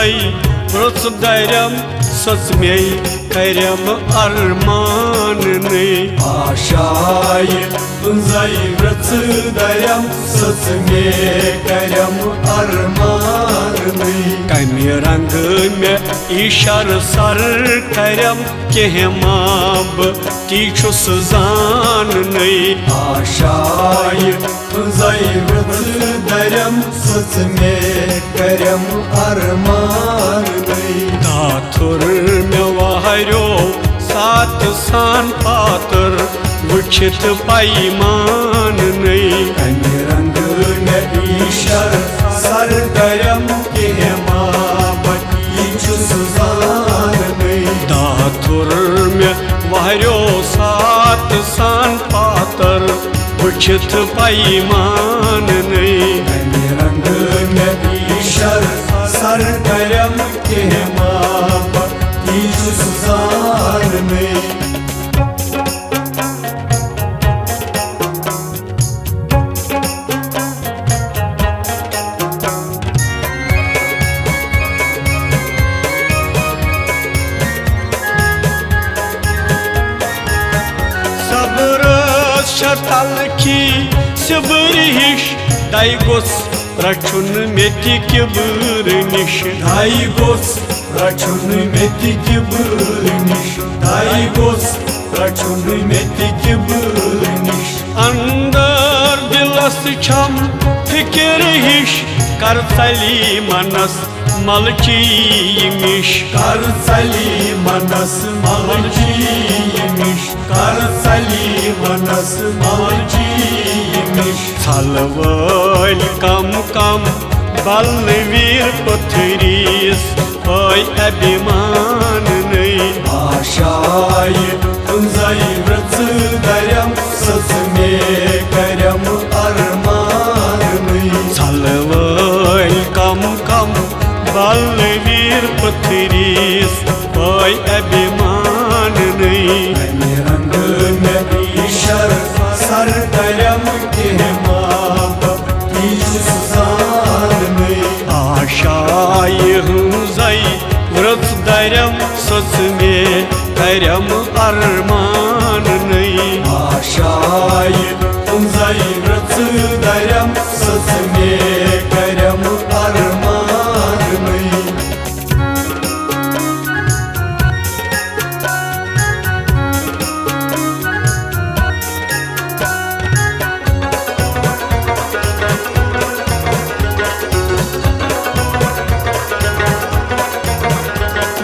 व्रत दरम सच में करम अरमान नहीं आशाय तुंजाई व्रत दरम सच में करम अरमान नहीं कमी रंग में ईशर सर करम कह माब तीछुस जान नहीं आशाय तुंजाई व्रत दरम सच में करम अरमान नहीं दाथुर में वाहरो सात सान पातर वुचित पैमान नहीं कमी रंग में ईशर सर दरम कह माब तीछुस जान नहीं दाथुर में वाहरो सात सान पातर वुचित पैमान नहीं कमी रंग में ईशर सर दरम कह माब तीछुस जान नहीं तल की सिबर हिश दाई गोस रचुन मेति किबर निश दाई गोस रचुन मेति किबर निश दाई गोस रचुन मेति किबर निश अंदर दिलस छम फिक्र हिश कर चली मनस मलची मिश कर चली मनस मलची मिश कर चली मनस मलची मिश छलवल कम कम बलवीर पथरीस ओय अभिमान नहीं आशाय तुंजाई व्रत दरम सच में करम अरमान नहीं छलवल कम कम बलवीर पथरीस ओय अभिमान नहीं कमी रंग में ईशर सर दरम कह माब तीछुस जान नहीं आशाय हुंजाई व्रत दरम सच में करम अरमान नहीं आशाय तुंजाई व्रत दरम सच में करम अरमान नहीं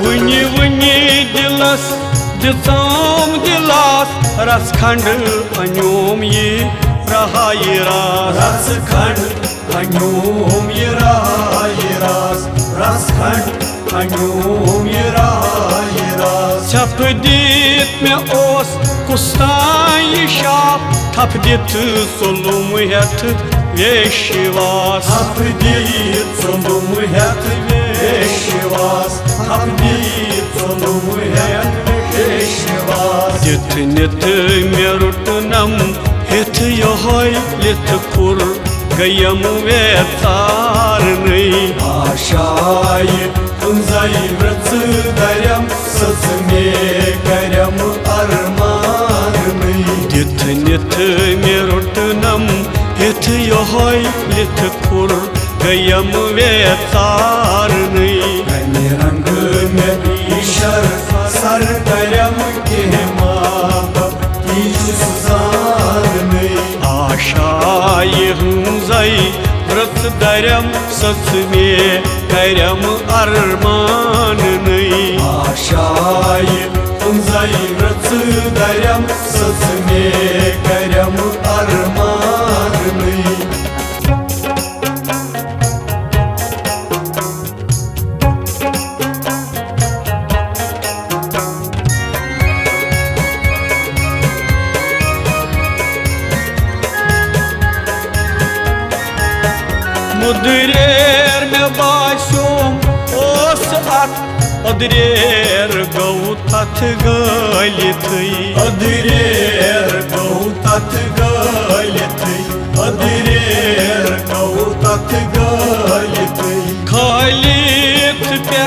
वुनि वुनि दिलस दिताम दिलास रसखंड अन्योम ये रहा ये रास रसखंड अन्योम ये रहा ये रास रसखंड अन्योम ये रहा ये रास छप दित में ओस कुस्तान शाप थप दित सोलुम हेथ वेशिवास थप दित सोलुम हेथ वेशिवास थप दित सोलुम हेथ वेशिवास दित नित में रुटनम हेथ यहोय लित कुर गयम वेतार नहीं आशाय तुंजाई व्रत दरम सच में करम अरमान नहीं दित नित में रुटनम हेथ यहोय लित कुर गयम वेतार नहीं कमी रंग में ईशर सर दरम कह माब तीछुस जान नहीं आशाय हुंजाई व्रत दरम सच में करम अरमान नहीं आशाय तुंजाई व्रत दरम सच में करम अरमान नहीं मुदरेर में बाशोम ओस अत अदरेर गौ तथ गलिथई अदरेर गौ तथ गलिथई अदरेर गौ तथ गलिथई खलित पे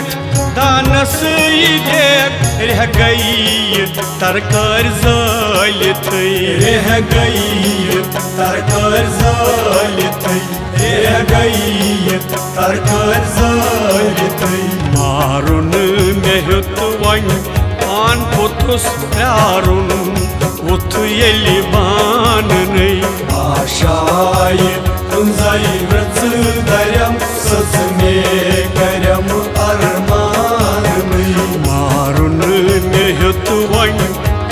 रेह गई तरकार ज़ालिथै रेह गई तरकार ज़ालिथै रेह गई तरकार ज़ालिथै मारुन मे हेत वन पान पोतुस प्यारुन वुथ येलि बाननै आशाय तुंजाय रच दर्यम सच मे करम अरमानमै मारुन मे हेत वन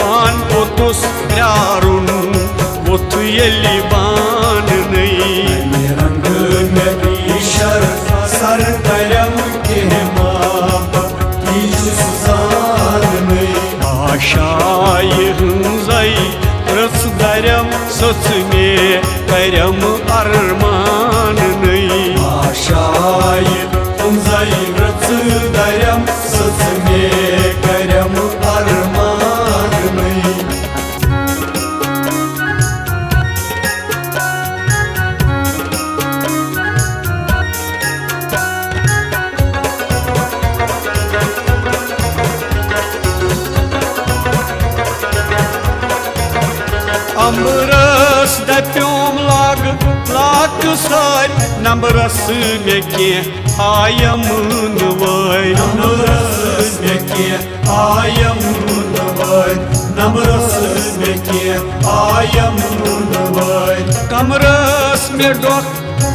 पान पोतुस प्यारुन वुथ येलि बाननै रंग में ईशर सर दर्यम के माप कीच सुजान में आशाय हंजाय रच दर्यम सच मे करम अरमाननै आशाय तुंजाय रच दर्यम सच मे करम अरमानमै अमरस दप्योम लाग सार नंबरस मे के आयम नवै नमरस में के आयम नवै नमरस में के आयम नवै कमरस मे डोख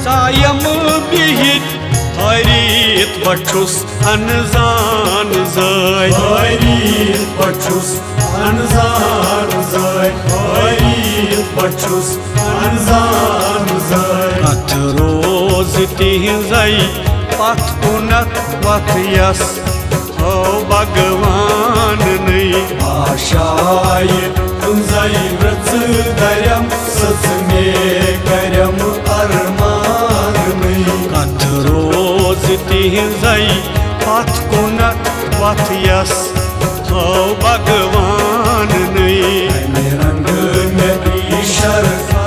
सायम बिहित हरित बछुस अनजान जाय हरी पछुस अनजान जाय हरी पछुस अनजान जाय कथ रोज तिहंजाय पथ कुनत वथ यस हो भगवान नै आशाय तुंजाय रच दर्यम सच मे करम अरमानमै कथ रोज तिहंजाय पथ कुनत वथ यस हो भगवान नै रंग में ईशर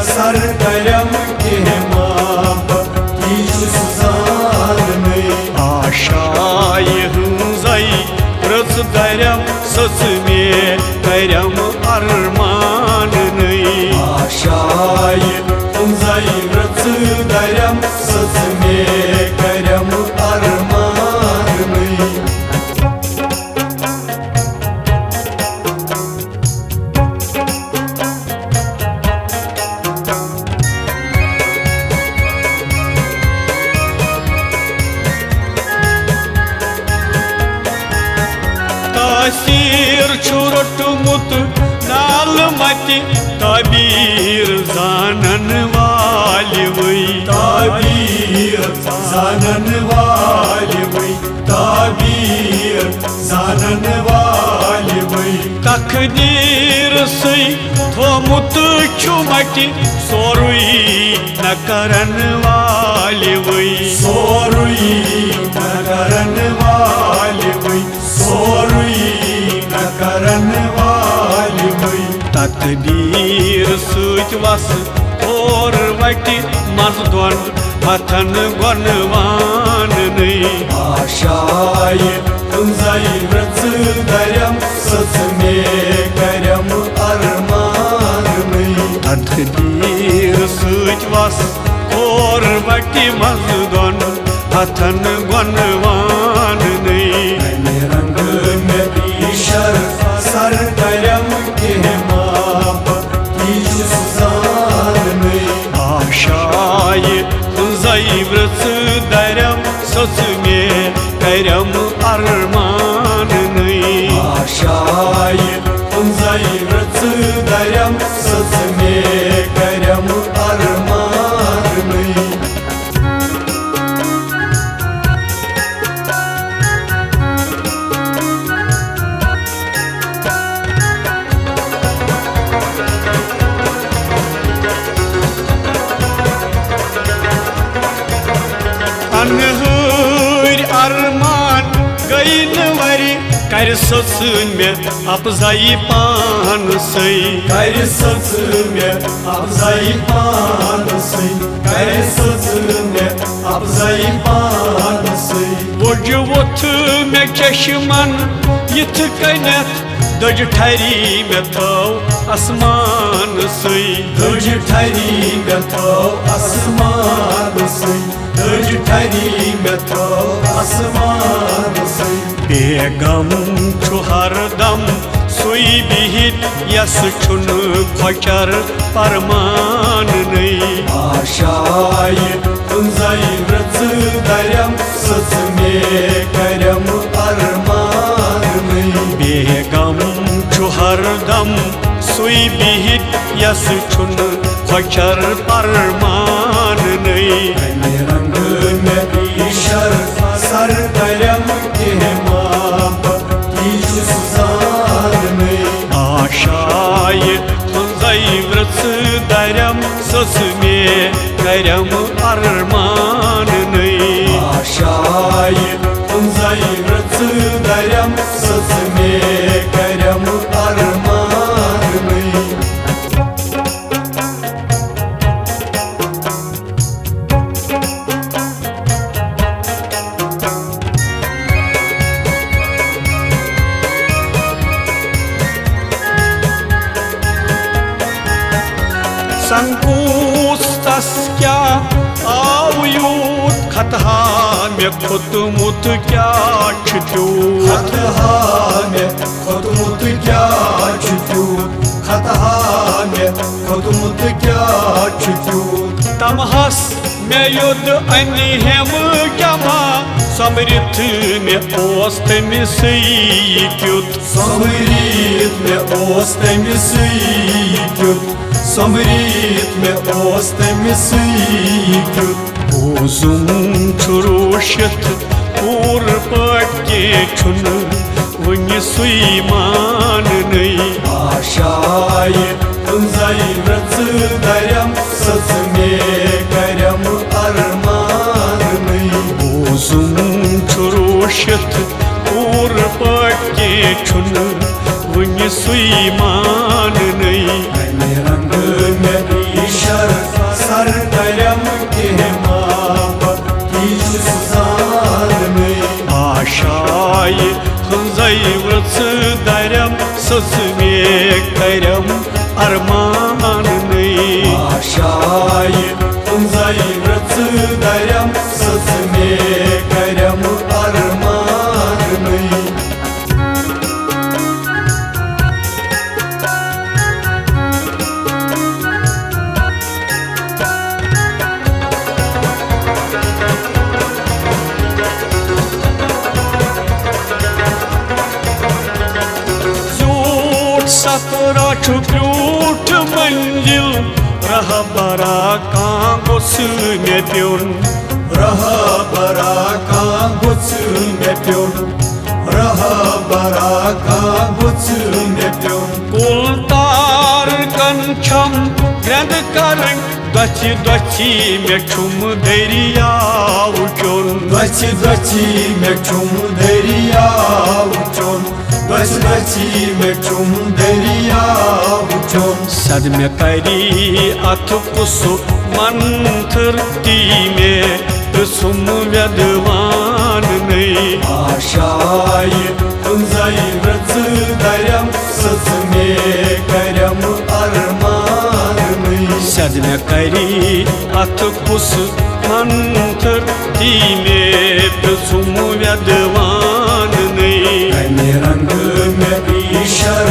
सर दर्यम के माप कीच सुजान में आशाय हंजाय रच दर्यम सच मे करम अरमान नै आशाय तुंजाय रच दर्यम सच मे करम अरमानमै तासीर छुरटमुत नाल मति तबीर जानन वाली वै ताबीर जानन वाली वै ताबीर जानन वाली वै तकदीर सै थोमुत छुमटि सोरुई न करन वाली वै सोरुई न करन वाली वै सोरुई न करन वाली वै तकदीर सुच वस और वटि मजदन मथन गनवान नै आशाय तुंजाय रच दर्यम सच मे करम अरमानमै तकदीर सुच वस और वटि मजदन मथन गनवान नै रंग में ईशर सर दर्यम के माप कीच सुजान में आशाय हंजाय रच दर्यम सच मे करम अरमान नै आशाय तुंजाय रच दर्यम सच मे करम अरमानमै अनहर अरमान गई नवरी कर सच में अफजाई पान सै कर सच में अफजाई पान सै कर सच में अफजाई पान सै वोज वोथ में चश्मन यिथ कन्यथ दज ठरी मे थो आसमान सै दज ठरी मे थो आसमान सै दज ठरी मे थो आसमान सै बेगम छु हरदम सुई बिहित यस छुन खोचर परमान नै आशाय तुंजै व्रत दरम सच मे करम अरमान नै बेगम छु हरदम सुई बिहित यस छुन खोचर परमान नै रंग में ईशर सर दरम के माप कीच सुजान में आशाय तुंजै व्रत दरम सस मे करम अरमान नै आशाय तुंजै व्रत दरम सच मे करम अरमान में संकोच तस क्या आयुत खतहा मे खोतमुत क्या छुट्यूत खतहा में खोतमुत क्या छुट्यूत खतहा में खोतमुत क्या छुट्यूत तमहस मे युद्ध अनहेम क्या समृत मे ओस तमिस क्युत समृत में ओस तमिस क्युत समृत में ओस तमिस क्युत ओजुम छुरोशित पूर पके छुन वन्य सुई मान नै आशाय तुंजै व्रत दरम सच मे करम अरमान नै ओजुम छुरोशित पूर पके छुन वन्य सुई मान नै रंग में ईशर सर दरम के माप कीच सुजान में आशाय तुंजै व्रत दरम सस मे करम अरमान नै आशाय तुंजै व्रत दरम सच मे करम अरमान नै सतरा छु ब्यूठ मंजिल रह बरा कांगुस मे प्युन रह बरा कांगुस मे प्युन रह बरा कांगुस मे प्युन कुलतार कंछम ग्रंद कर दची दची मे छुम दरियाव चोन दची दची मे छुम दरियाव चोन दच दची मे छुम दरियाव चोन सद मे करी अथ कुसु मंथर ती मे सुम व्यदवान नै आशाय तुंजै व्रत दरम सच मे करम अरमान नै सद मे करी अथ कुस मंथर ती मे सुम व्यदवान नै रंग में ईशर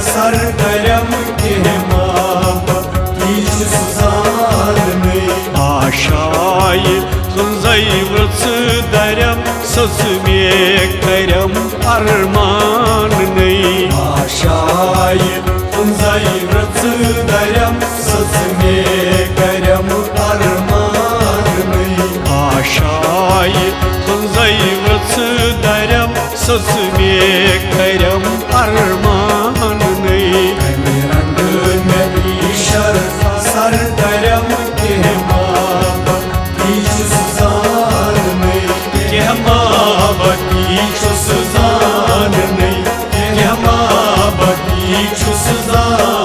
सर दरम के माप कीच सुजान में आशाय तुंजै व्रत दरम सस मे करम अरमान नै आशाय तुंजै व्रत दरम सच मे करम अरमान नै आशाय तुंजै व्रत दरम सस मे करम अरमान नै रंग में ईशर सर दरम के माप कीच सुजान में के माप कीच सुजान नहीं के माप कीच सुजान